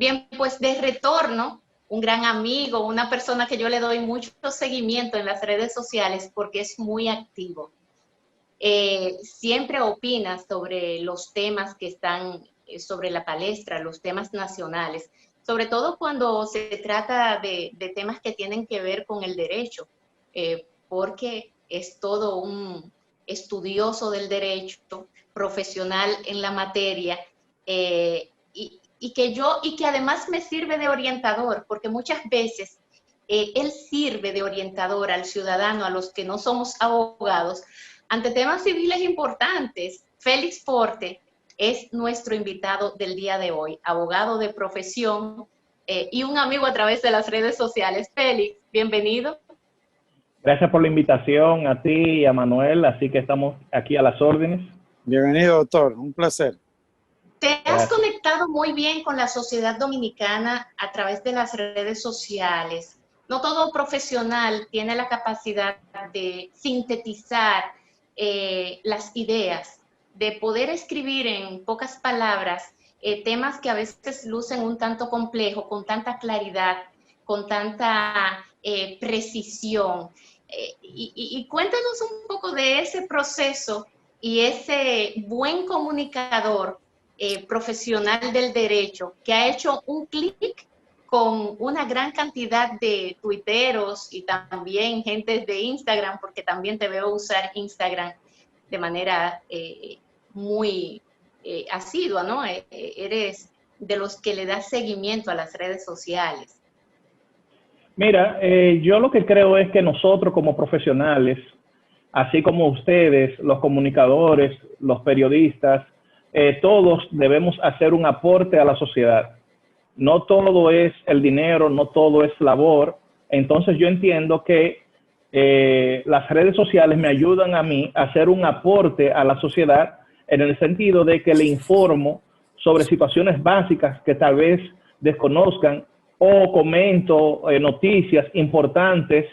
Bien, pues de retorno, un gran amigo, una persona que yo le doy mucho seguimiento en las redes sociales porque es muy activo. Siempre opina sobre los temas que están sobre la palestra, los temas nacionales, sobre todo cuando se trata de temas que tienen que ver con el derecho, porque es todo un estudioso del derecho, profesional en la materia, y que además me sirve de orientador, porque muchas veces él sirve de orientador al ciudadano, a los que no somos abogados, ante temas civiles importantes. Félix Forte es nuestro invitado del día de hoy, abogado de profesión y un amigo a través de las redes sociales. Félix, bienvenido. Gracias por la invitación a ti y a Manuel, así que estamos aquí a las órdenes. Bienvenido, doctor, un placer. Te has conectado muy bien con la sociedad dominicana a través de las redes sociales. No todo profesional tiene la capacidad de sintetizar las ideas, de poder escribir en pocas palabras temas que a veces lucen un tanto complejo, con tanta claridad, con tanta precisión. Y cuéntanos un poco de ese proceso y ese buen comunicador profesional del derecho que ha hecho un clic con una gran cantidad de tuiteros y también gente de Instagram, porque también te veo usar Instagram de manera muy asidua, ¿no? Eres de los que le das seguimiento a las redes sociales. Mira, yo lo que creo es que nosotros como profesionales, así como ustedes, los comunicadores, los periodistas, todos debemos hacer un aporte a la sociedad. No todo es el dinero, no todo es labor. Entonces yo entiendo que las redes sociales me ayudan a mí a hacer un aporte a la sociedad en el sentido de que le informo sobre situaciones básicas que tal vez desconozcan o comento noticias importantes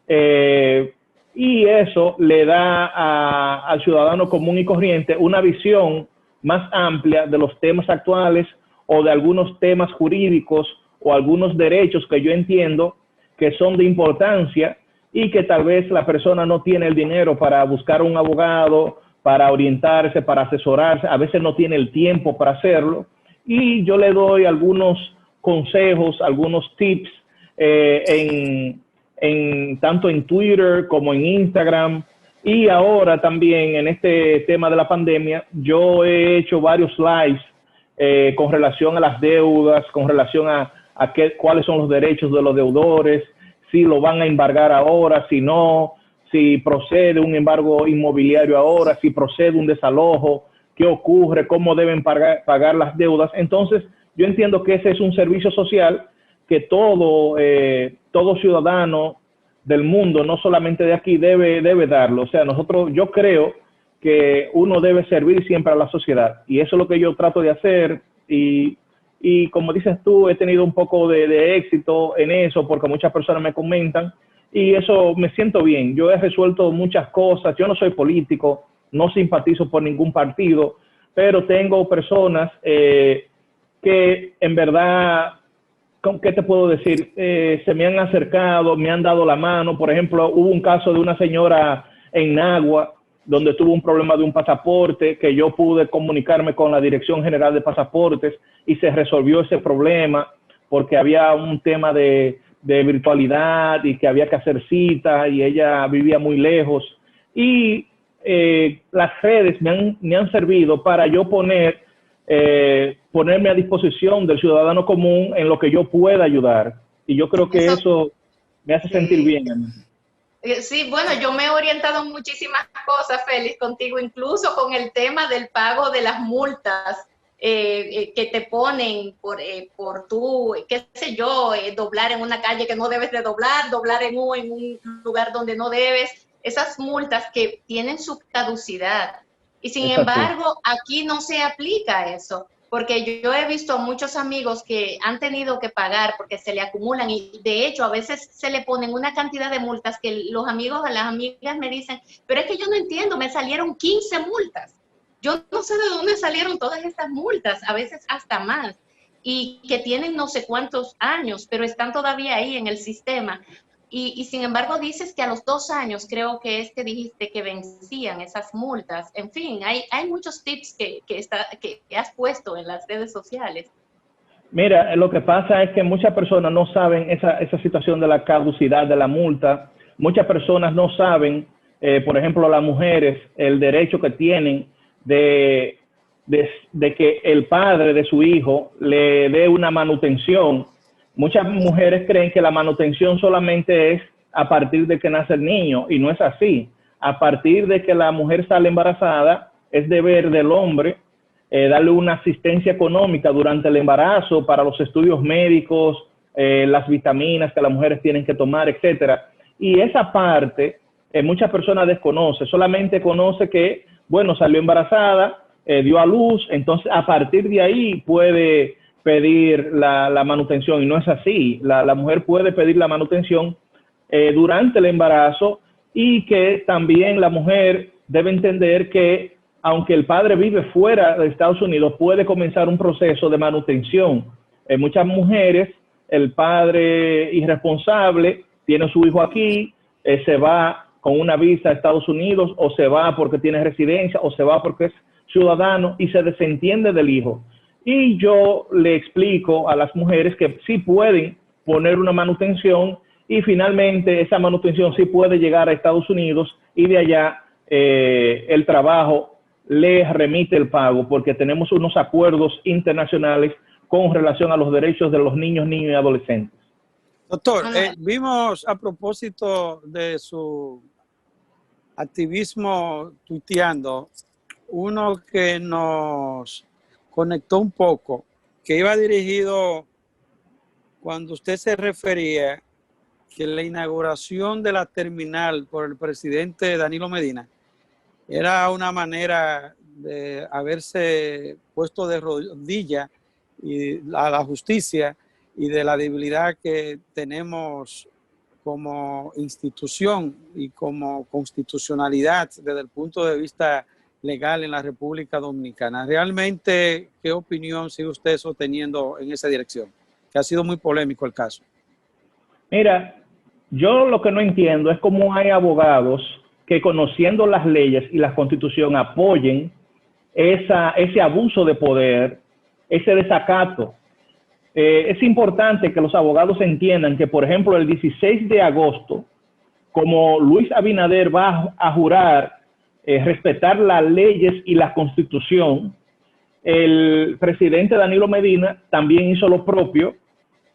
y eso le da al ciudadano común y corriente una visión más amplia de los temas actuales o de algunos temas jurídicos o algunos derechos que yo entiendo que son de importancia y que tal vez la persona no tiene el dinero para buscar un abogado, para orientarse, para asesorarse, a veces no tiene el tiempo para hacerlo, y yo le doy algunos consejos, algunos tips tanto en Twitter como en Instagram. Y ahora también en este tema de la pandemia, yo he hecho varios lives con relación a las deudas, con relación a cuáles son los derechos de los deudores, si lo van a embargar ahora, si no, si procede un embargo inmobiliario ahora, si procede un desalojo, qué ocurre, cómo deben pagar las deudas. Entonces, yo entiendo que ese es un servicio social que todo ciudadano del mundo, no solamente de aquí, debe darlo. O sea, yo creo que uno debe servir siempre a la sociedad y eso es lo que yo trato de hacer y como dices tú, he tenido un poco de éxito en eso porque muchas personas me comentan y eso me siento bien. Yo he resuelto muchas cosas, yo no soy político, no simpatizo por ningún partido, pero tengo personas que en verdad, ¿qué te puedo decir? Se me han acercado, me han dado la mano. Por ejemplo, hubo un caso de una señora en Nagua donde tuvo un problema de un pasaporte que yo pude comunicarme con la Dirección General de Pasaportes y se resolvió ese problema porque había un tema de virtualidad y que había que hacer cita y ella vivía muy lejos. Y las redes me han servido para yo ponerme a disposición del ciudadano común en lo que yo pueda ayudar. Y yo creo que eso me hace sentir bien. Sí, bueno, yo me he orientado en muchísimas cosas, Félix, contigo, incluso con el tema del pago de las multas que te ponen por tú, qué sé yo, doblar en una calle que no debes de doblar en un lugar donde no debes, esas multas que tienen su caducidad. Y sin embargo, aquí no se aplica eso, porque yo he visto a muchos amigos que han tenido que pagar porque se le acumulan y de hecho a veces se le ponen una cantidad de multas que los amigos o las amigas me dicen, pero es que yo no entiendo, me salieron 15 multas. Yo no sé de dónde salieron todas estas multas, a veces hasta más. y que tienen no sé cuántos años, pero están todavía ahí en el sistema. Y sin embargo dices que a los 2 años creo que es que dijiste que vencían esas multas. En fin, hay muchos tips que has puesto en las redes sociales. Mira, lo que pasa es que muchas personas no saben esa situación de la caducidad de la multa. Muchas personas no saben, por ejemplo, las mujeres, el derecho que tienen de que el padre de su hijo le dé una manutención. Muchas mujeres creen que la manutención solamente es a partir de que nace el niño, y no es así. A partir de que la mujer sale embarazada, es deber del hombre darle una asistencia económica durante el embarazo para los estudios médicos, las vitaminas que las mujeres tienen que tomar, etcétera. Y esa parte muchas personas desconocen, solamente conoce que, bueno, salió embarazada, dio a luz, entonces a partir de ahí puede pedir la manutención, y no es así. La mujer puede pedir la manutención durante el embarazo, y que también la mujer debe entender que aunque el padre vive fuera de Estados Unidos, puede comenzar un proceso de manutención. Muchas mujeres, el padre irresponsable tiene a su hijo aquí, se va con una visa a Estados Unidos, o se va porque tiene residencia, o se va porque es ciudadano, y se desentiende del hijo. Y yo le explico a las mujeres que sí pueden poner una manutención, y finalmente esa manutención sí puede llegar a Estados Unidos, y de allá el trabajo le remite el pago, porque tenemos unos acuerdos internacionales con relación a los derechos de los niños y adolescentes. Doctor, vimos a propósito de su activismo tuiteando, uno que nos conectó un poco, que iba dirigido cuando usted se refería que la inauguración de la terminal por el presidente Danilo Medina era una manera de haberse puesto de rodilla a la justicia y de la debilidad que tenemos como institución y como constitucionalidad desde el punto de vista legal en la República Dominicana. Realmente, ¿qué opinión sigue usted sosteniendo en esa dirección? Que ha sido muy polémico el caso. Mira, yo lo que no entiendo es cómo hay abogados que, conociendo las leyes y la Constitución, apoyen ese abuso de poder, ese desacato. Es importante que los abogados entiendan que, por ejemplo, el 16 de agosto, como Luis Abinader va a jurar respetar las leyes y la Constitución, el presidente Danilo Medina también hizo lo propio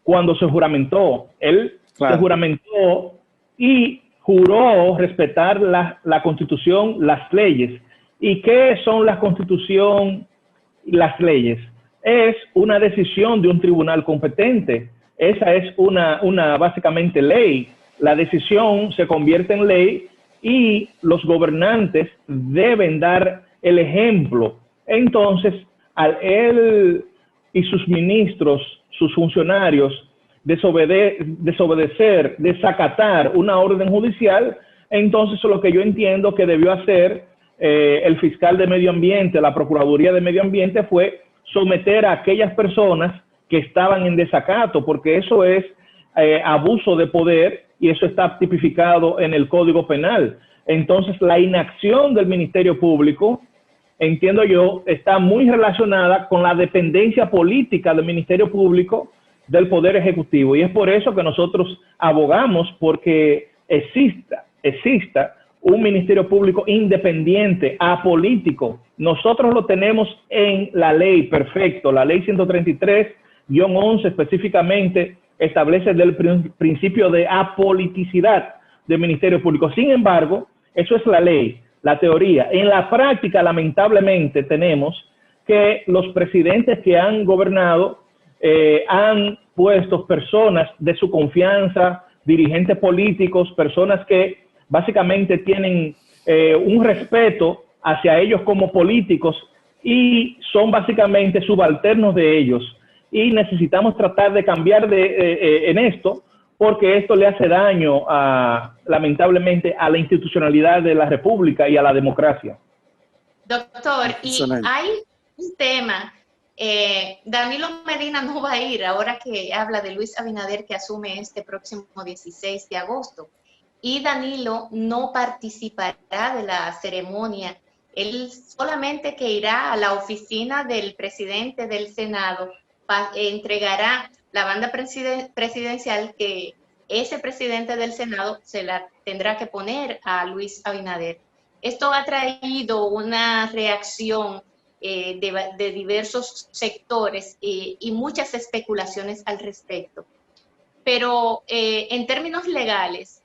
cuando se juramentó. Él se juramentó y juró respetar la Constitución, las leyes. ¿Y qué son la Constitución y las leyes? Es una decisión de un tribunal competente. Esa es una básicamente ley. La decisión se convierte en ley y los gobernantes deben dar el ejemplo. Entonces, al él y sus ministros, sus funcionarios, desobedecer, desacatar una orden judicial, entonces lo que yo entiendo que debió hacer el fiscal de Medio Ambiente, la Procuraduría de Medio Ambiente, fue someter a aquellas personas que estaban en desacato, porque eso es abuso de poder y eso está tipificado en el Código Penal. Entonces, la inacción del Ministerio Público, entiendo yo, está muy relacionada con la dependencia política del Ministerio Público del Poder Ejecutivo, y es por eso que nosotros abogamos porque exista un Ministerio Público independiente, apolítico. Nosotros lo tenemos en la ley, perfecto. La ley 133-11 específicamente establece el principio de apoliticidad del Ministerio Público. Sin embargo, eso es la ley, la teoría. En la práctica, lamentablemente, tenemos que los presidentes que han gobernado han puesto personas de su confianza, dirigentes políticos, personas que básicamente tienen un respeto hacia ellos como políticos y son básicamente subalternos de ellos. Y necesitamos tratar de cambiar en esto, porque esto le hace daño, lamentablemente, a la institucionalidad de la República y a la democracia. Doctor, y hay un tema Danilo Medina no va a ir ahora que habla de Luis Abinader, que asume este próximo 16 de agosto. Y Danilo no participará de la ceremonia. Él solamente que irá a la oficina del presidente del Senado, entregará la banda presidencial que ese presidente del Senado se la tendrá que poner a Luis Abinader. Esto ha traído una reacción de diversos sectores y muchas especulaciones al respecto. Pero en términos legales,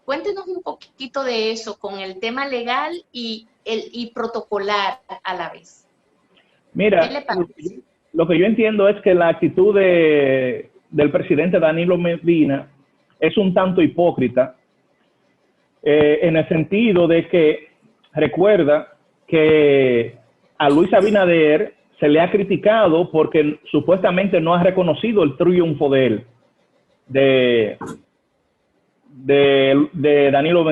cuéntenos un poquito de eso con el tema legal y protocolar a la vez. Mira, lo que yo entiendo es que la actitud del presidente Danilo Medina es un tanto hipócrita, en el sentido de que recuerda que a Luis Abinader se le ha criticado porque supuestamente no ha reconocido el triunfo de él, de Danilo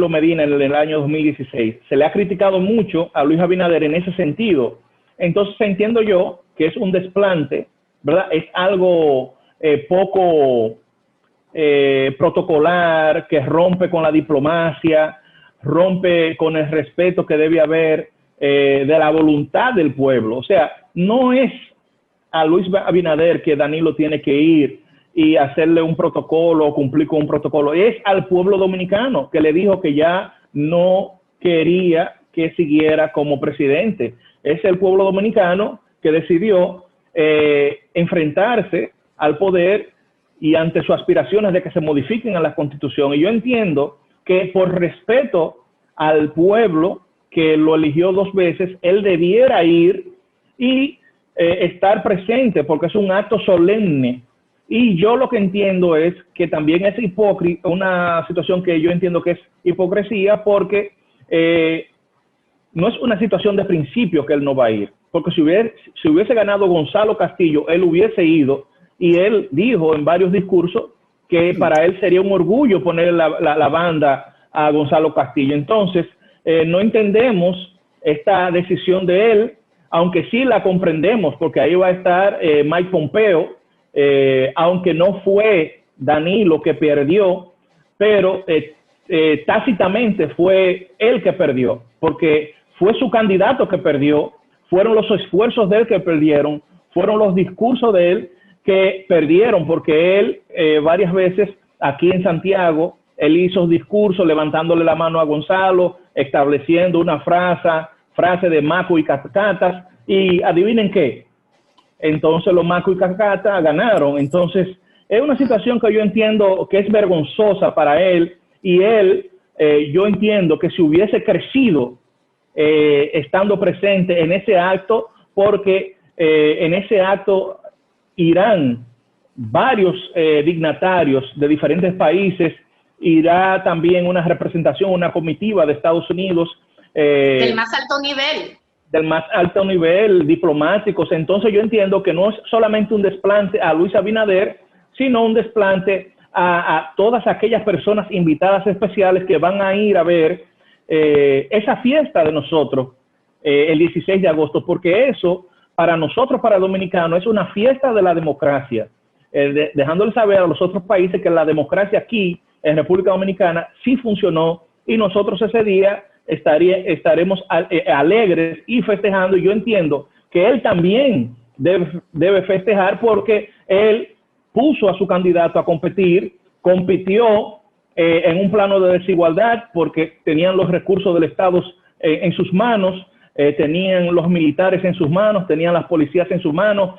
Medina en el año 2016. Se le ha criticado mucho a Luis Abinader en ese sentido. Entonces entiendo yo que es un desplante, ¿verdad? Es algo poco protocolar, que rompe con la diplomacia, rompe con el respeto que debe haber de la voluntad del pueblo. O sea, no es a Luis Abinader que Danilo tiene que ir y hacerle un protocolo, cumplir con un protocolo. Es al pueblo dominicano que le dijo que ya no quería que siguiera como presidente. Es el pueblo dominicano que decidió enfrentarse al poder y ante sus aspiraciones de que se modifiquen a la Constitución. Y yo entiendo que por respeto al pueblo que lo eligió 2 veces, él debiera ir y estar presente, porque es un acto solemne. Y yo lo que entiendo es que también es hipócrita, una situación que yo entiendo que es hipocresía, porque no es una situación de principio que él no va a ir, porque si hubiese ganado Gonzalo Castillo, él hubiese ido, y él dijo en varios discursos que para él sería un orgullo poner la banda a Gonzalo Castillo. Entonces, no entendemos esta decisión de él, aunque sí la comprendemos, porque ahí va a estar Mike Pompeo, aunque no fue Danilo que perdió, pero tácitamente fue él que perdió, porque fue su candidato que perdió, fueron los esfuerzos de él que perdieron, fueron los discursos de él que perdieron, porque él varias veces aquí en Santiago, él hizo discursos levantándole la mano a Gonzalo, estableciendo una frase de Maco y Cacatas, y adivinen qué, entonces los Maco y Cacatas ganaron. Entonces es una situación que yo entiendo que es vergonzosa para él, y él, yo entiendo que si hubiese crecido estando presente en ese acto, porque en ese acto irán varios dignatarios de diferentes países, irá también una representación, una comitiva de Estados Unidos. Del más alto nivel. Del más alto nivel, diplomáticos. Entonces yo entiendo que no es solamente un desplante a Luis Abinader, sino un desplante a todas aquellas personas invitadas especiales que van a ir a ver esa fiesta de nosotros el 16 de agosto, porque eso para nosotros, para dominicanos, es una fiesta de la democracia, dejándole saber a los otros países que la democracia aquí en República Dominicana sí funcionó, y nosotros ese día estaremos alegres y festejando. Y yo entiendo que él también debe festejar, porque él puso a su candidato a competir, compitió en un plano de desigualdad, porque tenían los recursos del Estado en sus manos, tenían los militares en sus manos, tenían las policías en sus manos.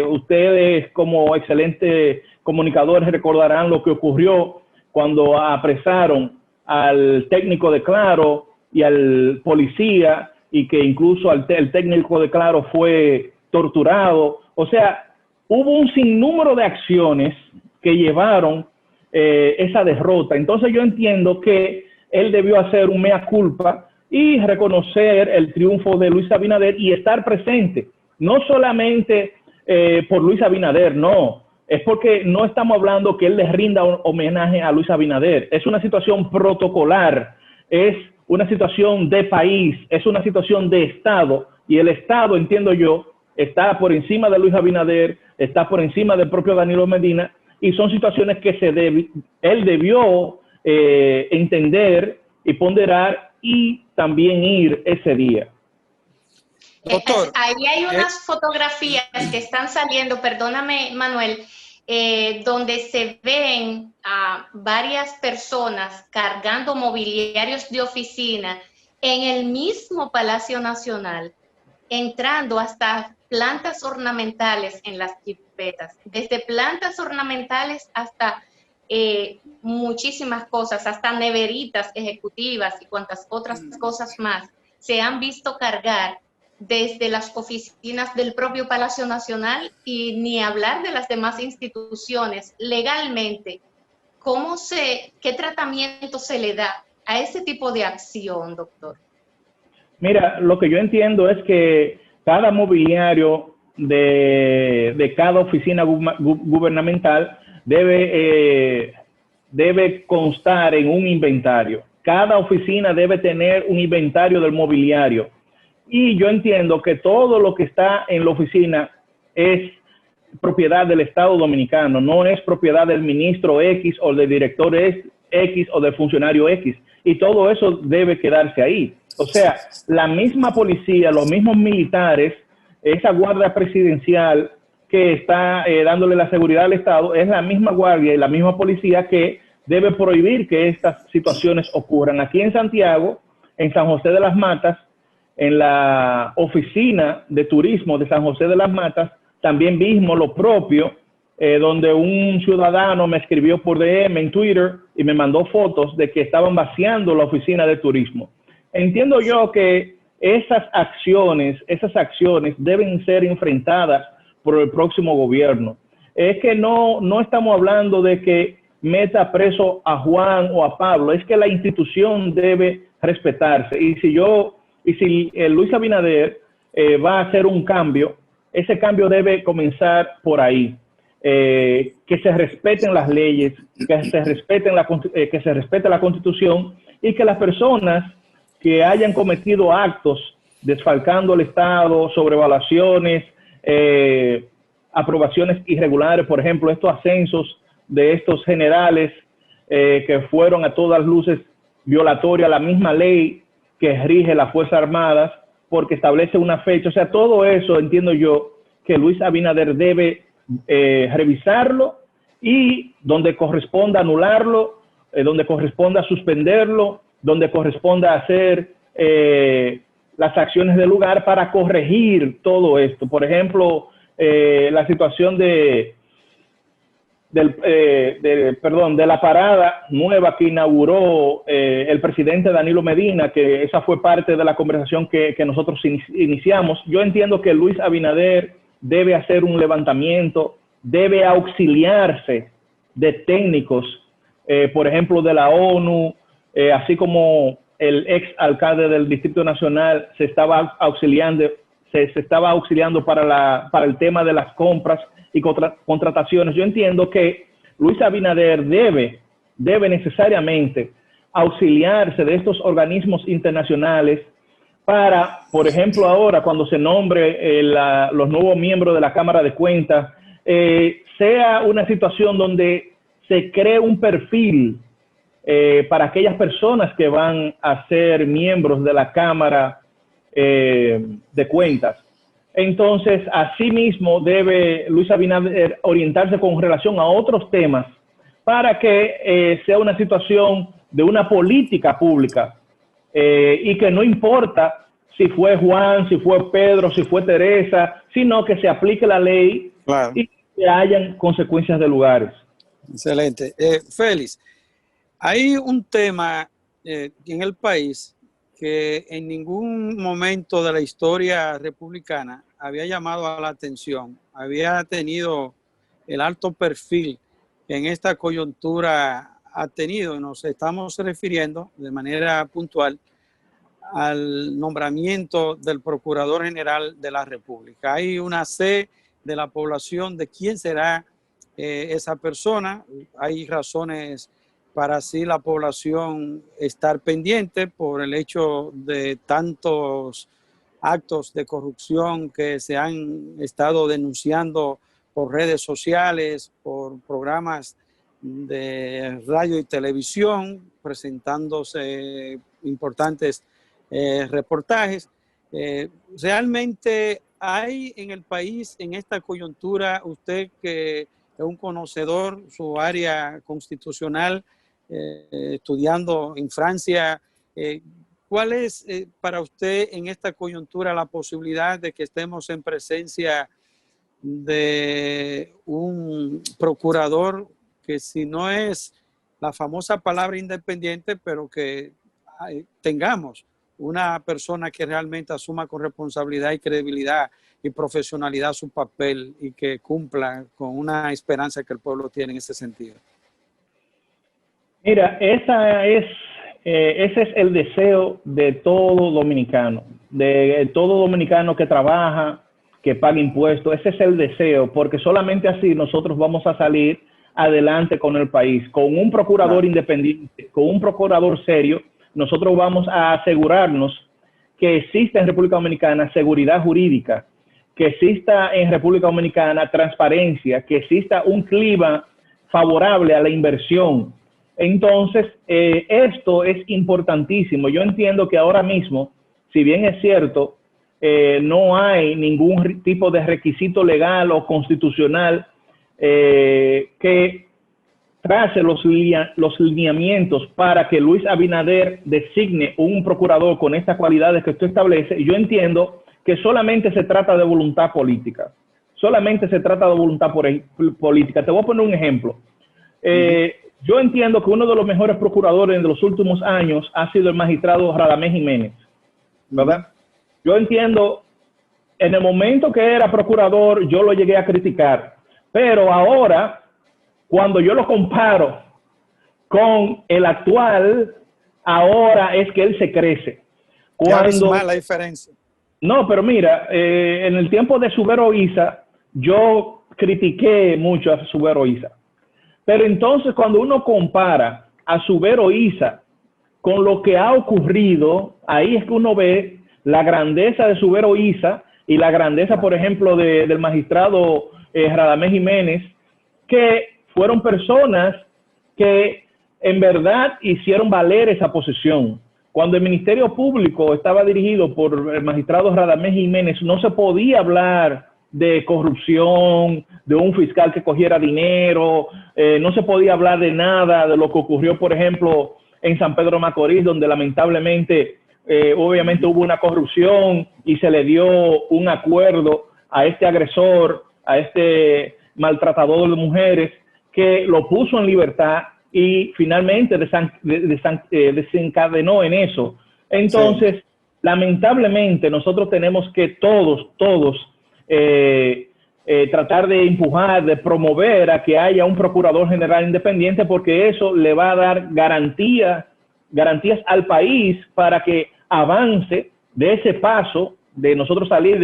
Ustedes como excelentes comunicadores recordarán lo que ocurrió cuando apresaron al técnico de Claro y al policía, y que incluso el técnico de Claro fue torturado. O sea, hubo un sinnúmero de acciones que llevaron esa derrota. Entonces yo entiendo que él debió hacer un mea culpa y reconocer el triunfo de Luis Abinader y estar presente, no solamente por Luis Abinader, no, es porque no estamos hablando que él le rinda un homenaje a Luis Abinader, es una situación protocolar, es una situación de país, es una situación de Estado, Y el Estado, entiendo yo, está por encima de Luis Abinader, está por encima del propio Danilo Medina, y son situaciones que él debió entender y ponderar y también ir ese día. Doctor, ahí hay unas fotografías que están saliendo, perdóname, Manuel, donde se ven a varias personas cargando mobiliarios de oficina en el mismo Palacio Nacional, entrando hasta plantas ornamentales en las jipetas, desde plantas ornamentales hasta muchísimas cosas, hasta neveritas ejecutivas y cuantas otras cosas más se han visto cargar desde las oficinas del propio Palacio Nacional, y ni hablar de las demás instituciones. Legalmente, ¿qué tratamiento se le da a ese tipo de acción, doctor? Mira, lo que yo entiendo es que cada mobiliario de cada oficina gubernamental debe constar en un inventario. Cada oficina debe tener un inventario del mobiliario. Y yo entiendo que todo lo que está en la oficina es propiedad del Estado Dominicano, no es propiedad del ministro X o del director X o del funcionario X. Y todo eso debe quedarse ahí. O sea, la misma policía, los mismos militares, esa guardia presidencial que está dándole la seguridad al Estado, es la misma guardia y la misma policía que debe prohibir que estas situaciones ocurran. Aquí en Santiago, en San José de las Matas, en la oficina de turismo de San José de las Matas, también vimos lo propio, donde un ciudadano me escribió por DM en Twitter y me mandó fotos de que estaban vaciando la oficina de turismo. Entiendo yo que esas acciones deben ser enfrentadas por el próximo gobierno. Es que no estamos hablando de que meta preso a Juan o a Pablo, es que la institución debe respetarse. Y si Luis Abinader va a hacer un cambio, ese cambio debe comenzar por ahí. Que se respeten las leyes, que se respete la Constitución, y que las personas que hayan cometido actos desfalcando al Estado, sobrevaluaciones, aprobaciones irregulares, por ejemplo, estos ascensos de estos generales que fueron a todas luces violatorias a la misma ley que rige las Fuerzas Armadas, porque establece una fecha. O sea, todo eso entiendo yo que Luis Abinader debe revisarlo, y donde corresponda anularlo, donde corresponda suspenderlo, donde corresponda hacer las acciones del lugar para corregir todo esto. Por ejemplo, la situación de la parada nueva que inauguró el presidente Danilo Medina, que esa fue parte de la conversación que nosotros iniciamos. Yo entiendo que Luis Abinader debe hacer un levantamiento, debe auxiliarse de técnicos, por ejemplo, de la ONU, así como el ex alcalde del Distrito Nacional se estaba auxiliando para el tema de las compras y contrataciones. Yo entiendo que Luis Abinader debe necesariamente auxiliarse de estos organismos internacionales para, por ejemplo, ahora cuando se nombre los nuevos miembros de la Cámara de Cuentas, sea una situación donde se cree un perfil para aquellas personas que van a ser miembros de la Cámara de Cuentas. Entonces, asimismo, debe Luis Abinader orientarse con relación a otros temas para que sea una situación de una política pública y que no importa si fue Juan, si fue Pedro, si fue Teresa, sino que se aplique la ley, claro, y que hayan consecuencias de lugares. Excelente. Félix, hay un tema en el país que en ningún momento de la historia republicana había llamado a la atención, había tenido el alto perfil que en esta coyuntura ha tenido. Nos estamos refiriendo de manera puntual al nombramiento del Procurador General de la República. Hay una sed de la población de quién será esa persona. Hay razones para así la población estar pendiente por el hecho de tantos actos de corrupción que se han estado denunciando por redes sociales, por programas de radio y televisión, presentándose importantes reportajes. Realmente hay en el país, en esta coyuntura, usted que es un conocedor, su área constitucional, estudiando en Francia, ¿cuál es para usted en esta coyuntura la posibilidad de que estemos en presencia de un procurador que, si no es la famosa palabra independiente, pero que tengamos una persona que realmente asuma con responsabilidad y credibilidad y profesionalidad su papel y que cumpla con una esperanza que el pueblo tiene en ese sentido? Mira, ese es el deseo de todo dominicano que trabaja, que paga impuestos. Ese es el deseo, porque solamente así nosotros vamos a salir adelante con el país. Con un procurador independiente, con un procurador serio, nosotros vamos a asegurarnos que exista en República Dominicana seguridad jurídica, que exista en República Dominicana transparencia, que exista un clima favorable a la inversión. Entonces, esto es importantísimo. Yo entiendo que ahora mismo, si bien es cierto, no hay ningún tipo de requisito legal o constitucional que trace los lineamientos para que Luis Abinader designe un procurador con estas cualidades que usted establece. Yo entiendo que solamente se trata de voluntad política. Solamente se trata de voluntad política. Te voy a poner un ejemplo. Yo entiendo que uno de los mejores procuradores de los últimos años ha sido el magistrado Radamés Jiménez, ¿verdad? Yo entiendo, en el momento que era procurador, yo lo llegué a criticar, pero ahora, cuando yo lo comparo con el actual, ahora es que él se crece. Ya ves más la diferencia. No, pero mira, en el tiempo de Subero Isa, yo critiqué mucho a Subero Isa. Pero entonces, cuando uno compara a Subero Isa con lo que ha ocurrido, ahí es que uno ve la grandeza de Subero Isa y la grandeza, por ejemplo, del magistrado Radamés Jiménez, que fueron personas que en verdad hicieron valer esa posición. Cuando el Ministerio Público estaba dirigido por el magistrado Radamés Jiménez, no se podía hablar de corrupción, de un fiscal que cogiera dinero, no se podía hablar de nada de lo que ocurrió, por ejemplo, en San Pedro de Macorís, donde lamentablemente, obviamente hubo una corrupción y se le dio un acuerdo a este agresor, a este maltratador de mujeres, que lo puso en libertad y finalmente desencadenó en eso. Entonces, sí, lamentablemente nosotros tenemos que todos tratar de empujar, de promover a que haya un procurador general independiente, porque eso le va a dar garantías al país para que avance de ese paso de nosotros salir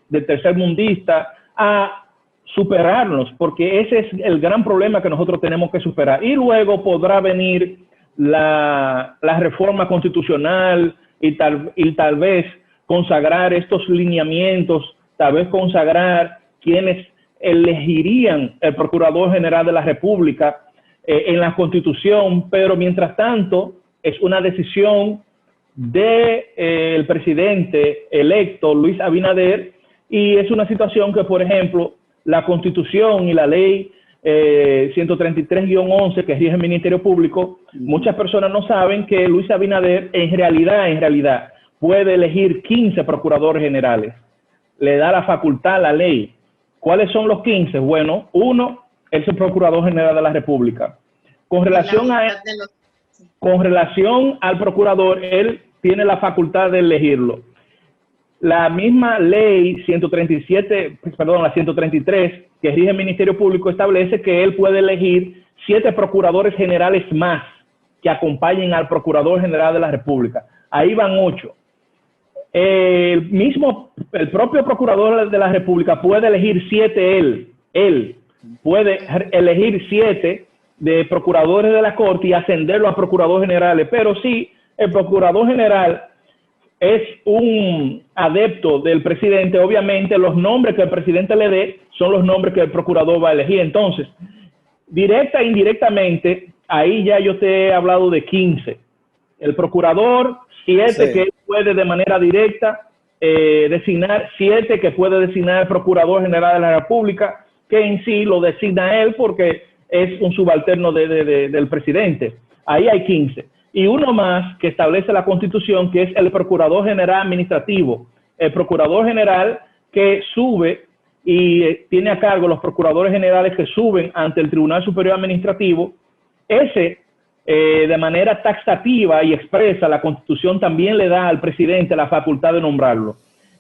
del tercermundista a superarnos, porque ese es el gran problema que nosotros tenemos que superar. Y luego podrá venir la reforma constitucional y tal vez consagrar estos lineamientos, tal vez consagrar quienes elegirían el Procurador General de la República en la Constitución, pero mientras tanto es una decisión del presidente electo, Luis Abinader, y es una situación que, por ejemplo, la Constitución y la Ley 133-11 que rige el Ministerio Público, muchas personas no saben que Luis Abinader en realidad puede elegir 15 procuradores generales. Le da la facultad a la ley. ¿Cuáles son los 15? Bueno, uno es el Procurador General de la República. Con relación al procurador, él tiene la facultad de elegirlo. La misma ley la 133, que rige el Ministerio Público, establece que él puede elegir 7 procuradores generales más que acompañen al Procurador General de la República. Ahí van 8. El propio Procurador de la República puede elegir 7 él puede elegir 7 de procuradores de la Corte y ascenderlo a procuradores generales, pero si el Procurador General es un adepto del presidente, obviamente los nombres que el presidente le dé son los nombres que el procurador va a elegir. Entonces, directa e indirectamente, ahí ya yo te he hablado de 15. El procurador, 7 Sí. que puede de manera directa designar, 7 que puede designar el Procurador General de la República, que en sí lo designa él porque es un subalterno del presidente. Ahí hay 15. Y uno más que establece la Constitución, que es el Procurador General Administrativo. El Procurador General que sube y tiene a cargo los procuradores generales que suben ante el Tribunal Superior Administrativo. Ese, de manera taxativa y expresa, la Constitución también le da al presidente la facultad de nombrarlo.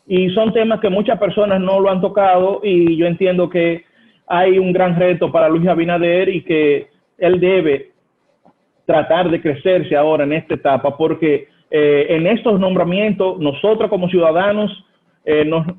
Y son temas que muchas personas no lo han tocado, y yo entiendo que hay un gran reto para Luis Abinader y que él debe tratar de crecerse ahora en esta etapa, porque en estos nombramientos nosotros como ciudadanos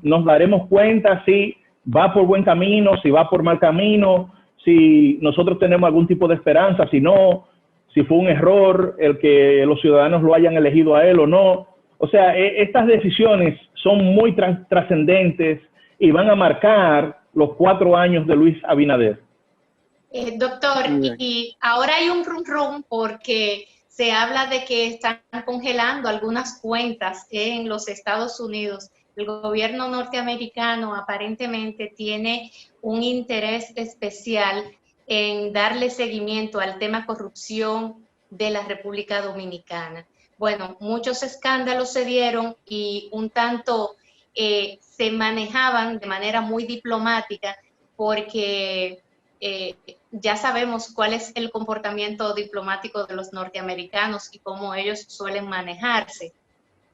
nos daremos cuenta si va por buen camino, si va por mal camino, si nosotros tenemos algún tipo de esperanza, si no, si fue un error el que los ciudadanos lo hayan elegido a él o no. O sea, estas decisiones son muy trascendentes y van a marcar los 4 años de Luis Abinader. Doctor, y ahora hay un rum porque se habla de que están congelando algunas cuentas en los Estados Unidos. El gobierno norteamericano aparentemente tiene un interés especial en darle seguimiento al tema corrupción de la República Dominicana. Bueno, muchos escándalos se dieron y un tanto se manejaban de manera muy diplomática porque ya sabemos cuál es el comportamiento diplomático de los norteamericanos y cómo ellos suelen manejarse.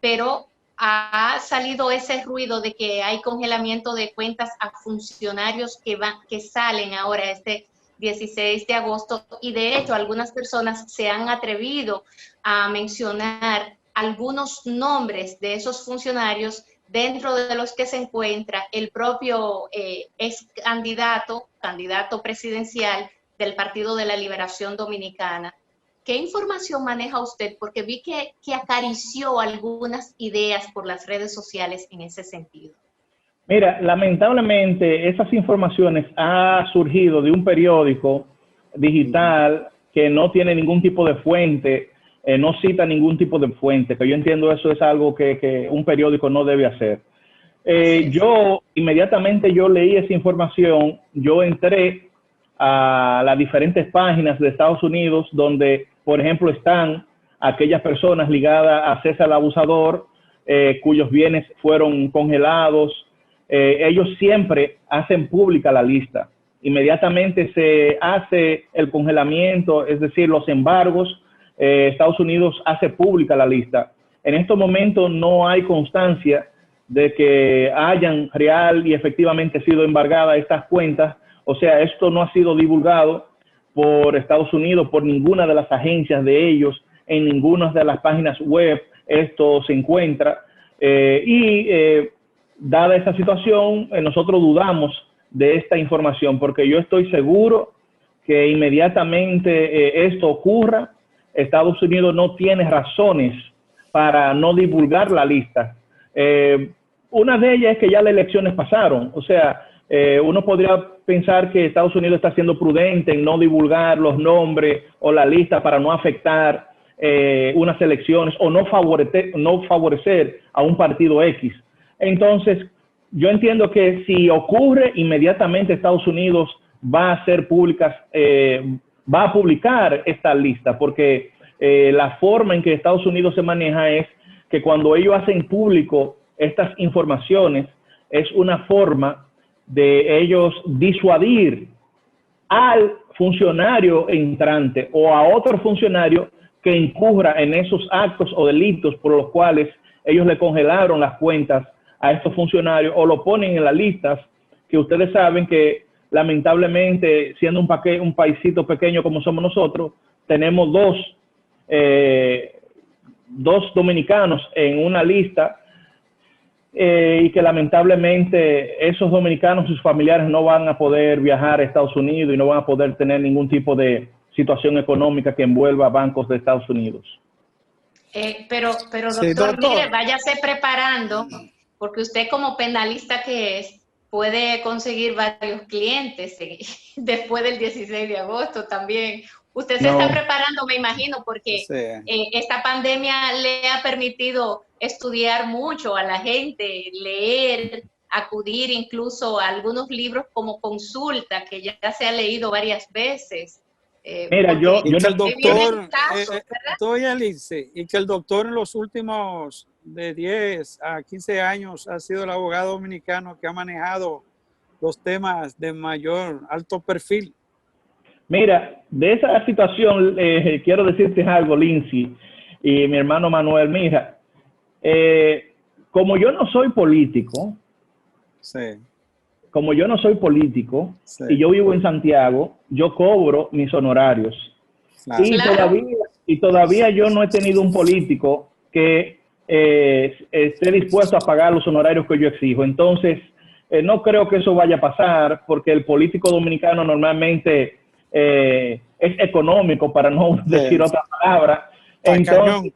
Pero ha salido ese ruido de que hay congelamiento de cuentas a funcionarios que salen ahora este 16 de agosto, y de hecho algunas personas se han atrevido a mencionar algunos nombres de esos funcionarios, dentro de los que se encuentra el propio ex candidato presidencial del Partido de la Liberación Dominicana. ¿Qué información maneja usted? Porque vi que acarició algunas ideas por las redes sociales en ese sentido. Mira, lamentablemente esas informaciones han surgido de un periódico digital que no tiene ningún tipo de fuente, no cita ningún tipo de fuente, que yo entiendo eso es algo que un periódico no debe hacer. Yo inmediatamente yo leí esa información, yo entré a las diferentes páginas de Estados Unidos donde, por ejemplo, están aquellas personas ligadas a César el Abusador, cuyos bienes fueron congelados. Ellos siempre hacen pública la lista. Inmediatamente se hace el congelamiento, es decir, los embargos, Estados Unidos hace pública la lista. En estos momentos no hay constancia de que hayan real y efectivamente sido embargadas estas cuentas. O sea, esto no ha sido divulgado por Estados Unidos, por ninguna de las agencias de ellos, en ninguna de las páginas web esto se encuentra. Dada esta situación, nosotros dudamos de esta información, porque yo estoy seguro que inmediatamente esto ocurra, Estados Unidos no tiene razones para no divulgar la lista. Una de ellas es que ya las elecciones pasaron. O sea, uno podría pensar que Estados Unidos está siendo prudente en no divulgar los nombres o la lista para no afectar unas elecciones o no favorecer a un partido X. Entonces, yo entiendo que si ocurre, inmediatamente Estados Unidos va a hacer públicas, va a publicar esta lista, porque la forma en que Estados Unidos se maneja es que cuando ellos hacen público estas informaciones, es una forma de ellos disuadir al funcionario entrante o a otro funcionario que incurra en esos actos o delitos por los cuales ellos le congelaron las cuentas a estos funcionarios o lo ponen en las listas, que ustedes saben que lamentablemente, siendo un paisito pequeño como somos nosotros, tenemos dos dominicanos en una lista, y que lamentablemente esos dominicanos, sus familiares no van a poder viajar a Estados Unidos y no van a poder tener ningún tipo de situación económica que envuelva a bancos de Estados Unidos. Pero Sí, doctor, doctor. mire, váyase preparando, porque usted como penalista que es, puede conseguir varios clientes después del 16 de agosto también. Usted se No, está preparando, me imagino, porque Sí. esta pandemia le ha permitido estudiar mucho a la gente, leer, acudir incluso a algunos libros como consulta, que ya se ha leído varias veces. mira, Porque Y que el ahí vienen doctor, casos, todavía Alice, y que el doctor en los últimos de 10 a 15 años ha sido el abogado dominicano que ha manejado los temas de mayor alto perfil. mira, de esa situación quiero decirte algo, Lindsay, y mi hermano Manuel. Mira, como yo no soy político, Sí, como yo no soy político sí, y yo vivo en Santiago, yo cobro mis honorarios. claro. Y claro. todavía, y todavía yo no he tenido un político que esté dispuesto a pagar los honorarios que yo exijo. Entonces, no creo que eso vaya a pasar porque el político dominicano normalmente es económico, para no decir Sí, otra palabra. Entonces, tacañón.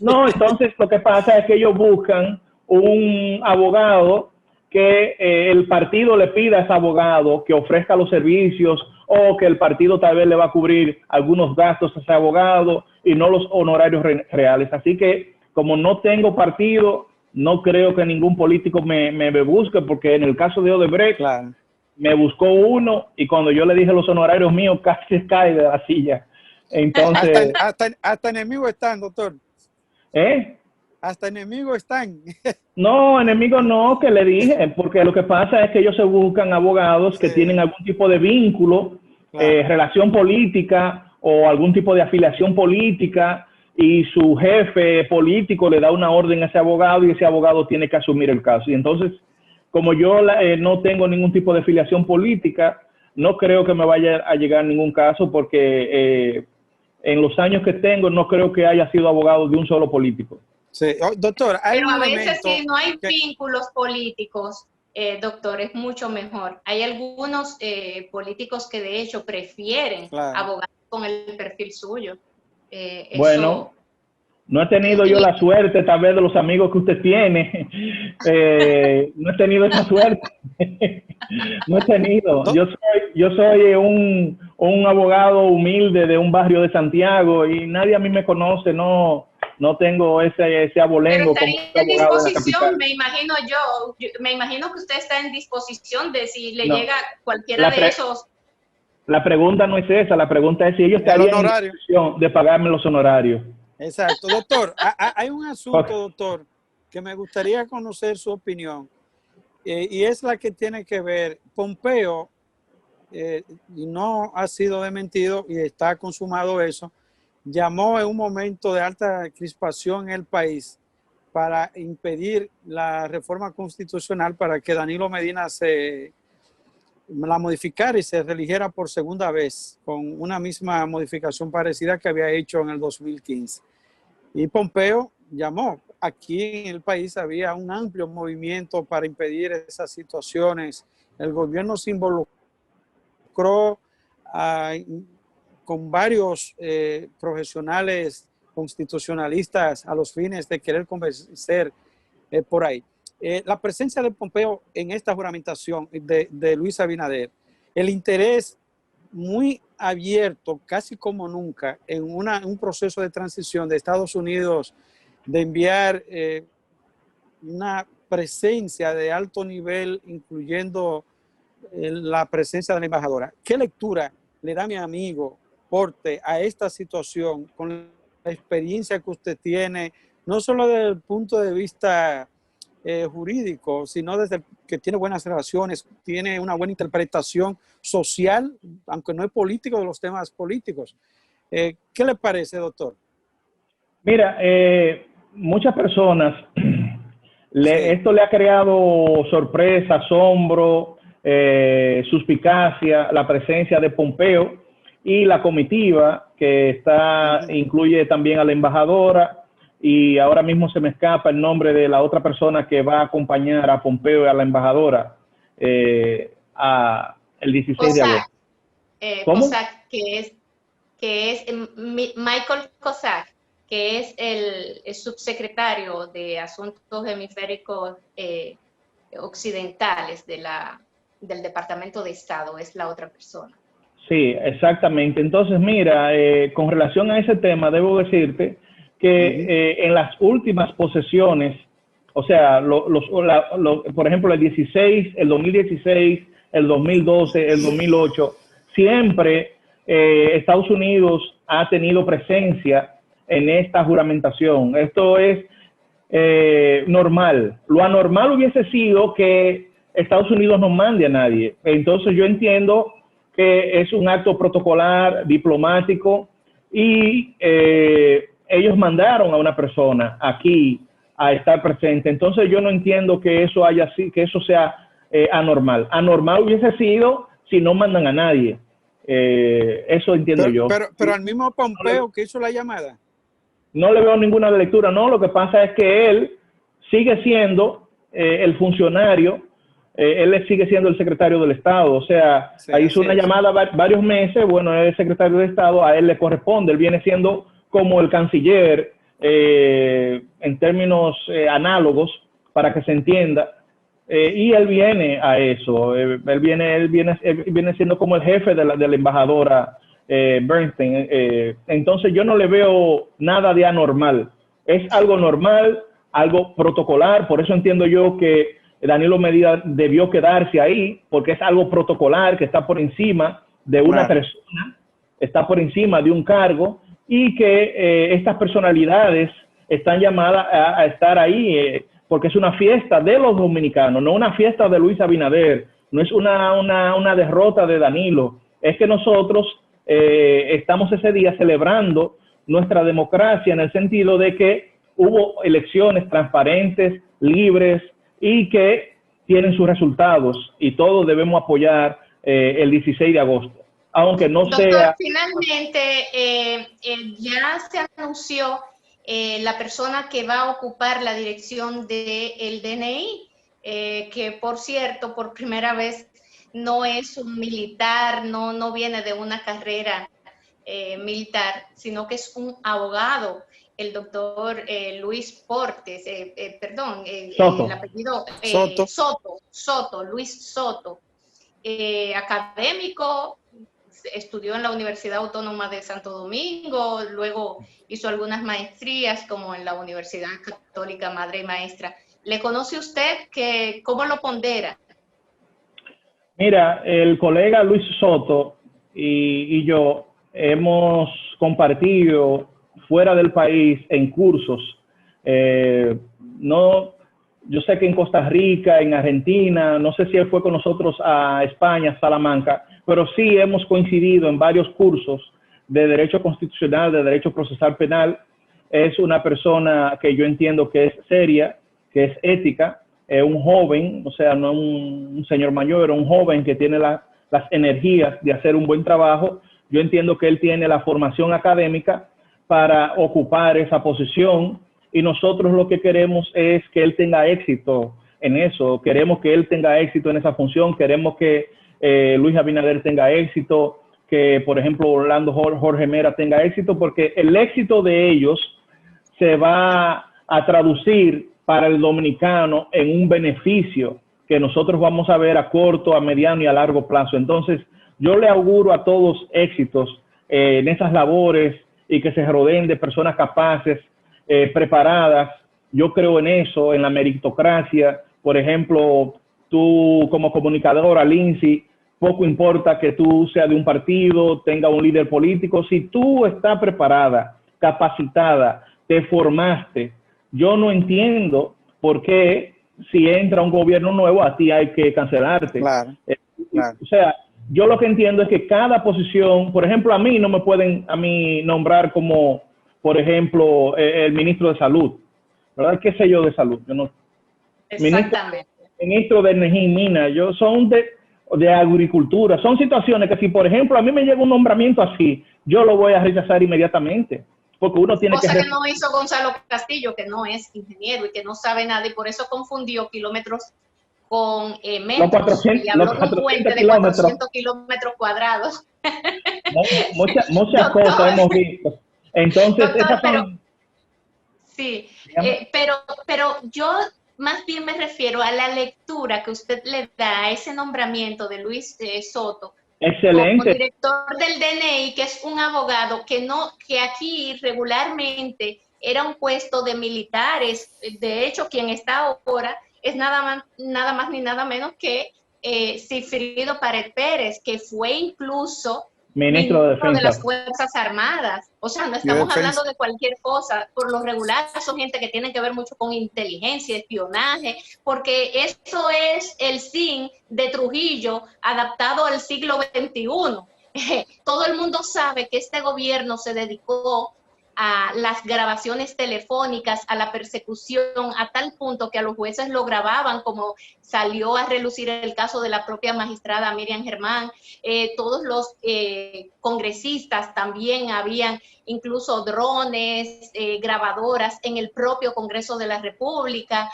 no, entonces lo que pasa es que ellos buscan un abogado que el partido le pida a ese abogado que ofrezca los servicios o que el partido tal vez le va a cubrir algunos gastos a ese abogado y no los honorarios reales. Así que como no tengo partido, no creo que ningún político me busque, porque en el caso de Odebrecht Claro. me buscó uno y cuando yo le dije los honorarios míos casi se cae de la silla. Entonces, Hasta enemigos están, doctor. ¿eh? Hasta enemigos están. No, enemigo no, que le dije, porque lo que pasa es que ellos se buscan abogados que tienen Sí, algún tipo de vínculo, claro. relación política o algún tipo de afiliación política y su jefe político le da una orden a ese abogado y ese abogado tiene que asumir el caso. Y entonces, como yo no tengo ningún tipo de afiliación política, no creo que me vaya a llegar ningún caso porque en los años que tengo no creo que haya sido abogado de un solo político. Sí. Oh, doctor, hay Pero un a veces elemento si no hay que, vínculos políticos, doctor, es mucho mejor. Hay algunos políticos que de hecho prefieren claro. abogados con el perfil suyo. Bueno, Eso, no he tenido yo y la suerte, tal vez, de los amigos que usted tiene. No he tenido esa suerte. No he tenido. Do- Yo soy un abogado humilde de un barrio de Santiago y nadie a mí me conoce. No, no tengo ese pero abolengo como estaría este en abogado de la disposición, capital. me imagino me imagino que usted está en disposición de si le No. llega cualquiera La, de pre- esos. la pregunta no es esa. La pregunta es si ellos el estarían en honorario. disposición de pagarme los honorarios. Exacto. Doctor, hay un asunto, doctor, que me gustaría conocer su opinión, y es la que tiene que ver, Pompeo, y no ha sido desmentido y está consumado eso, llamó en un momento de alta crispación en el país para impedir la reforma constitucional para que Danilo Medina la modificara y se religiera por segunda vez con una misma modificación parecida que había hecho en el 2015. Y Pompeo llamó. Aquí en el país había un amplio movimiento para impedir esas situaciones. El gobierno se involucró con varios profesionales constitucionalistas a los fines de querer convencer por ahí. La presencia de Pompeo en esta juramentación de Luis Abinader, el interés muy abierto, casi como nunca, en un proceso de transición de Estados Unidos de enviar una presencia de alto nivel, incluyendo la presencia de la embajadora. ¿Qué lectura le da mi amigo Porte a esta situación con la experiencia que usted tiene, no solo desde el punto de vista jurídico, sino desde que tiene buenas relaciones, tiene una buena interpretación social, aunque no es político, de los temas políticos? ¿Qué le parece, doctor? Mira, muchas personas, Sí. esto le ha creado sorpresa, asombro, suspicacia, la presencia de Pompeo y la comitiva que incluye también a la embajadora, y ahora mismo se me escapa el nombre de la otra persona que va a acompañar a Pompeo y a la embajadora el 16 de COSAC, agosto. ¿Cómo? COSAC, que es Michael COSAC, que es el subsecretario de Asuntos Hemisféricos Occidentales del Departamento de Estado, es la otra persona. Sí, exactamente. Entonces, mira, con relación a ese tema, debo decirte que en las últimas posesiones, o sea, por ejemplo, el 16, el 2016, el 2012, el 2008, siempre Estados Unidos ha tenido presencia en esta juramentación. Esto es normal. Lo anormal hubiese sido que Estados Unidos no mande a nadie. Entonces yo entiendo que es un acto protocolar, diplomático, y ellos mandaron a una persona aquí a estar presente. Entonces yo no entiendo que eso que eso sea anormal. Anormal hubiese sido si no mandan a nadie. Eso entiendo yo. Pero al mismo Pompeo que hizo la llamada. No le veo ninguna lectura, no. Lo que pasa es que él sigue siendo el funcionario, él sigue siendo el secretario del Estado. O sea, sí, hizo una llamada varios meses, bueno, él es secretario de Estado, a él le corresponde, él viene siendo como el canciller en términos análogos, para que se entienda. Y él viene a eso, él viene siendo como el jefe de la embajadora Bernstein. Entonces yo no le veo nada de anormal. Es algo normal, algo protocolar. Por eso entiendo yo que Danilo Medina debió quedarse ahí, porque es algo protocolar que está por encima de una persona, está por encima de un cargo, y que estas personalidades están llamadas a estar ahí, porque es una fiesta de los dominicanos, no una fiesta de Luis Abinader, no es una derrota de Danilo. Es que nosotros estamos ese día celebrando nuestra democracia, en el sentido de que hubo elecciones transparentes, libres, y que tienen sus resultados, y todos debemos apoyar el 16 de agosto, aunque no Doctor, sea... Finalmente, ya se anunció la persona que va a ocupar la dirección del DNI, que por cierto, por primera vez no es un militar, no viene de una carrera militar, sino que es un abogado, el doctor Luis Portes, Soto. el apellido Soto, Luis Soto, académico, estudió en la Universidad Autónoma de Santo Domingo, luego hizo algunas maestrías como en la Universidad Católica Madre y Maestra. ¿Le conoce usted? ¿Cómo lo pondera? Mira, el colega Luis Soto y yo hemos compartido fuera del país en cursos. Yo sé que en Costa Rica, en Argentina, no sé si él fue con nosotros a España, Salamanca, pero sí hemos coincidido en varios cursos de Derecho Constitucional, de Derecho Procesal Penal. Es una persona que yo entiendo que es seria, que es ética, un joven, o sea, no un señor mayor, un joven que tiene las energías de hacer un buen trabajo. Yo entiendo que él tiene la formación académica para ocupar esa posición, y nosotros lo que queremos es que él tenga éxito en eso. Queremos que él tenga éxito en esa función, queremos que Luis Abinader tenga éxito, que por ejemplo Orlando Jorge Mera tenga éxito, porque el éxito de ellos se va a traducir para el dominicano en un beneficio que nosotros vamos a ver a corto, a mediano y a largo plazo. Entonces yo le auguro a todos éxitos en esas labores, y que se rodeen de personas capaces, preparadas. Yo creo en eso, en la meritocracia. Por ejemplo, tú como comunicadora, Lindsay, poco importa que tú seas de un partido, tenga un líder político, si tú estás preparada, capacitada, te formaste, yo no entiendo por qué si entra un gobierno nuevo a ti hay que cancelarte. Claro. O sea, yo lo que entiendo es que cada posición, por ejemplo, a mí no me pueden nombrar como, por ejemplo, el ministro de Salud, ¿verdad? ¿Qué sé yo de salud? Yo no. Exactamente. Ministro de Energía y Minas, son de agricultura. Son situaciones que si, por ejemplo, a mí me llega un nombramiento así, yo lo voy a rechazar inmediatamente, porque uno tiene Cosa que no hizo Gonzalo Castillo, que no es ingeniero y que no sabe nada, y por eso confundió kilómetros con metros, 400, y habló de un puente de 400 kilómetros cuadrados. Muchas cosas hemos visto. Entonces, doctor, Sí, pero yo más bien me refiero a la lectura que usted le da a ese nombramiento de Luis Soto como Excelente. director del DNI, que es un abogado que aquí regularmente era un puesto de militares. De hecho, quien está ahora es nada más ni nada menos que Sigfrido Pared Pérez, que fue incluso Ministro de ministro de las Defensa. Fuerzas Armadas. O sea, no Yo estamos defensa. hablando de cualquier cosa. Por lo regular son gente que tiene que ver mucho con inteligencia, espionaje, porque eso es el SIN de Trujillo adaptado al siglo XXI. Todo el mundo sabe que este gobierno se dedicó a las grabaciones telefónicas, a la persecución, a tal punto que a los jueces lo grababan, como salió a relucir el caso de la propia magistrada Miriam Germán. Todos los congresistas también habían incluso drones, grabadoras en el propio Congreso de la República.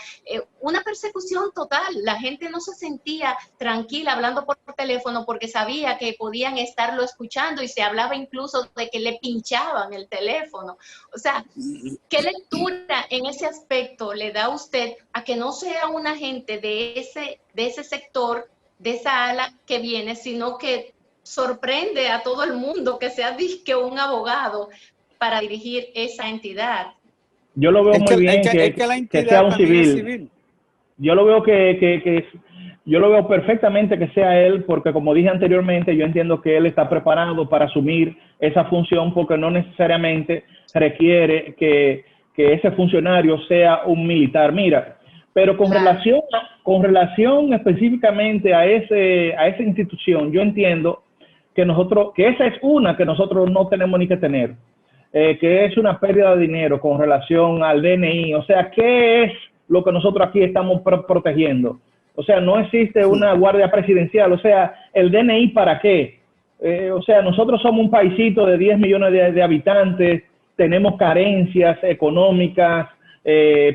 Una persecución total. La gente no se sentía tranquila hablando por teléfono porque sabía que podían estarlo escuchando, y se hablaba incluso de que le pinchaban el teléfono. O sea, ¿qué lectura en ese aspecto le da usted a que no sea un agente de ese sector, de esa ala que viene, sino que sorprende a todo el mundo que sea disque un abogado para dirigir esa entidad? Yo lo veo muy bien Es que la que sea entidad un también es civil. civil. Yo lo veo yo lo veo perfectamente que sea él, porque como dije anteriormente, yo entiendo que él está preparado para asumir esa función, porque no necesariamente requiere que ese funcionario sea un militar. Mira, pero con relación específicamente a esa institución, yo entiendo que esa es una que nosotros no tenemos ni que tener, que es una pérdida de dinero con relación al DNI. O sea, ¿qué es lo que nosotros aquí estamos protegiendo? O sea, no existe una guardia presidencial. O sea, ¿el DNI para qué? O sea, nosotros somos un paisito de 10 millones de habitantes, tenemos carencias económicas,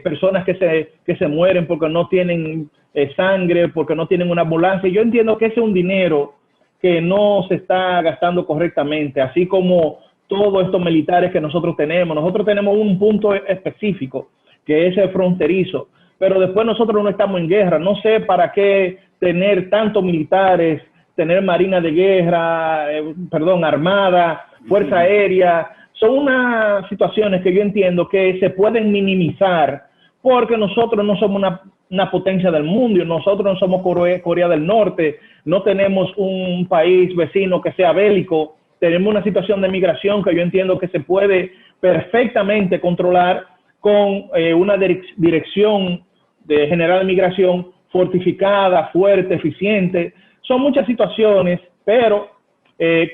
personas que se mueren porque no tienen sangre, porque no tienen una ambulancia. Yo entiendo que ese es un dinero que no se está gastando correctamente, así como todos estos militares que nosotros tenemos. Nosotros tenemos un punto específico, que es el fronterizo, pero después nosotros no estamos en guerra. No sé para qué tener tantos militares, tener marina de guerra, armada, fuerza aérea. Son unas situaciones que yo entiendo que se pueden minimizar, porque nosotros no somos una potencia del mundo, y nosotros no somos Corea del Norte, no tenemos un país vecino que sea bélico. Tenemos una situación de migración que yo entiendo que se puede perfectamente controlar con una dirección general de migración fortificada, fuerte, eficiente. Son muchas situaciones, pero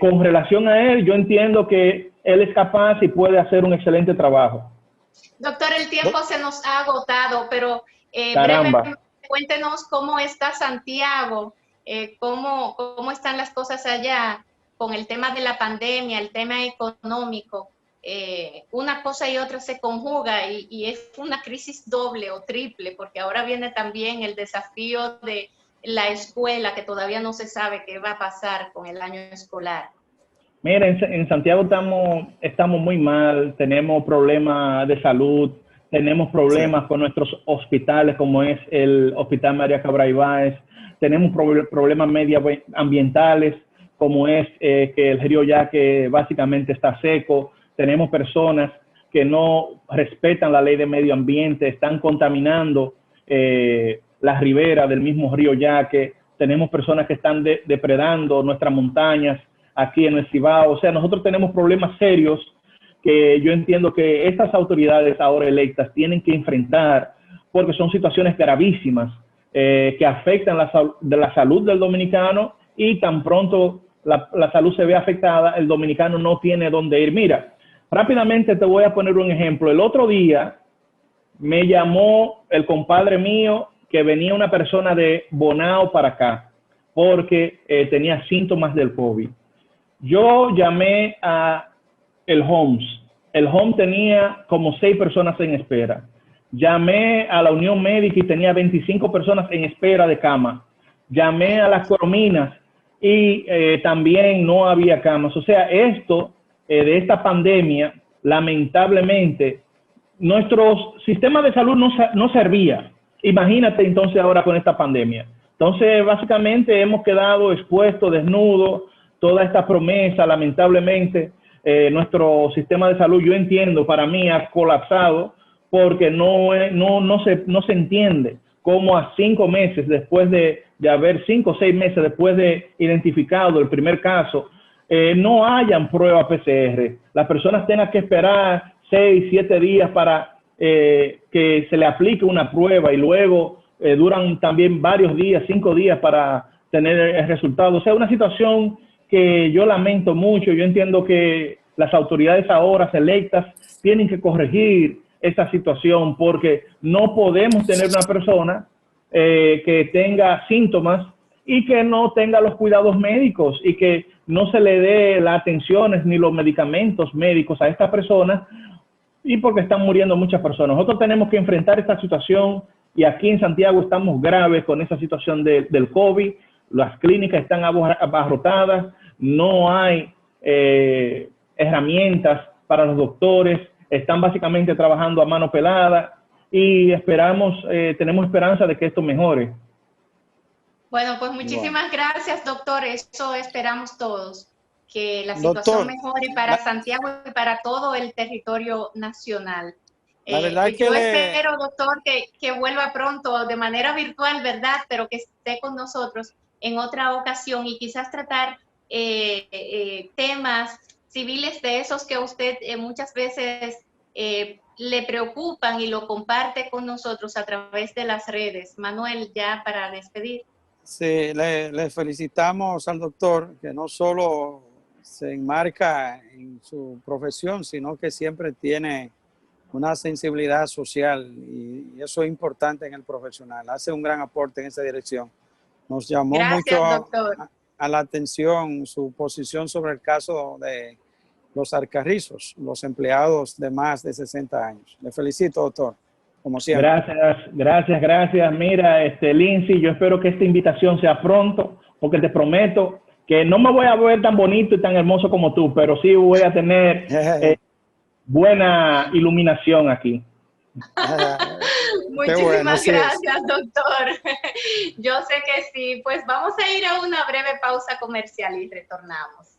con relación a él, yo entiendo que él es capaz y puede hacer un excelente trabajo. Doctor, el tiempo se nos ha agotado, pero brevemente cuéntenos cómo está Santiago, cómo están las cosas allá con el tema de la pandemia, el tema económico. Una cosa y otra se conjuga, y es una crisis doble o triple, porque ahora viene también el desafío de la escuela, que todavía no se sabe qué va a pasar con el año escolar. Mira, en Santiago estamos muy mal, tenemos problemas de salud, tenemos problemas con nuestros hospitales, como es el Hospital María Cabral Ibáez, tenemos problemas medioambientales, como es que el río Yaque básicamente está seco. Tenemos personas que no respetan la ley de medio ambiente, están contaminando las riberas del mismo río Yaque. Tenemos personas que están depredando nuestras montañas aquí en el Cibao. O sea, nosotros tenemos problemas serios que yo entiendo que estas autoridades ahora electas tienen que enfrentar, porque son situaciones gravísimas que afectan la salud del dominicano, y tan pronto la salud se ve afectada, el dominicano no tiene dónde ir. Mira, rápidamente te voy a poner un ejemplo. El otro día me llamó el compadre mío, que venía una persona de Bonao para acá, porque tenía síntomas del COVID. Yo llamé a el Homs. El Homs tenía como 6 personas en espera. Llamé a la Unión Médica y tenía 25 personas en espera de cama. Llamé a las Corominas y también no había camas. O sea, esto de esta pandemia, lamentablemente, nuestro sistema de salud no servía. Imagínate entonces ahora con esta pandemia. Entonces, básicamente hemos quedado expuestos, desnudos, toda esta promesa, lamentablemente, nuestro sistema de salud, yo entiendo, para mí ha colapsado porque no se entiende cómo a 5 meses después de haber 5 o 6 meses después de identificado el primer caso, no hayan pruebas PCR. Las personas tengan que esperar 6, 7 días para que se le aplique una prueba y luego duran también varios días, 5 días para tener el resultado. O sea, una situación que yo lamento mucho. Yo entiendo que las autoridades ahora electas tienen que corregir esta situación porque no podemos tener una persona que tenga síntomas y que no tenga los cuidados médicos y que no se le dé las atenciones ni los medicamentos médicos a estas personas y porque están muriendo muchas personas. Nosotros tenemos que enfrentar esta situación y aquí en Santiago estamos graves con esa situación del COVID. Las clínicas están abarrotadas, no hay herramientas para los doctores, están básicamente trabajando a mano pelada y tenemos esperanza de que esto mejore. Bueno, pues muchísimas gracias, doctor. Eso esperamos todos, que la situación mejore para Santiago y para todo el territorio nacional. La verdad yo espero, doctor, que vuelva pronto de manera virtual, ¿verdad? Pero que esté con nosotros en otra ocasión y quizás tratar temas civiles de esos que usted muchas veces le preocupan y lo comparte con nosotros a través de las redes. Manuel, ya para despedir. Sí, le felicitamos al doctor, que no solo se enmarca en su profesión, sino que siempre tiene una sensibilidad social y eso es importante en el profesional. Hace un gran aporte en esa dirección. Nos llamó mucho a la atención su posición sobre el caso de los Alcarrizos, los empleados de más de 60 años. Le felicito, doctor, como siempre. Gracias. Mira, Lindsay, yo espero que esta invitación sea pronto, porque te prometo que no me voy a ver tan bonito y tan hermoso como tú, pero sí voy a tener buena iluminación aquí. Muchísimas gracias, doctor. Yo sé que sí. Pues vamos a ir a una breve pausa comercial y retornamos.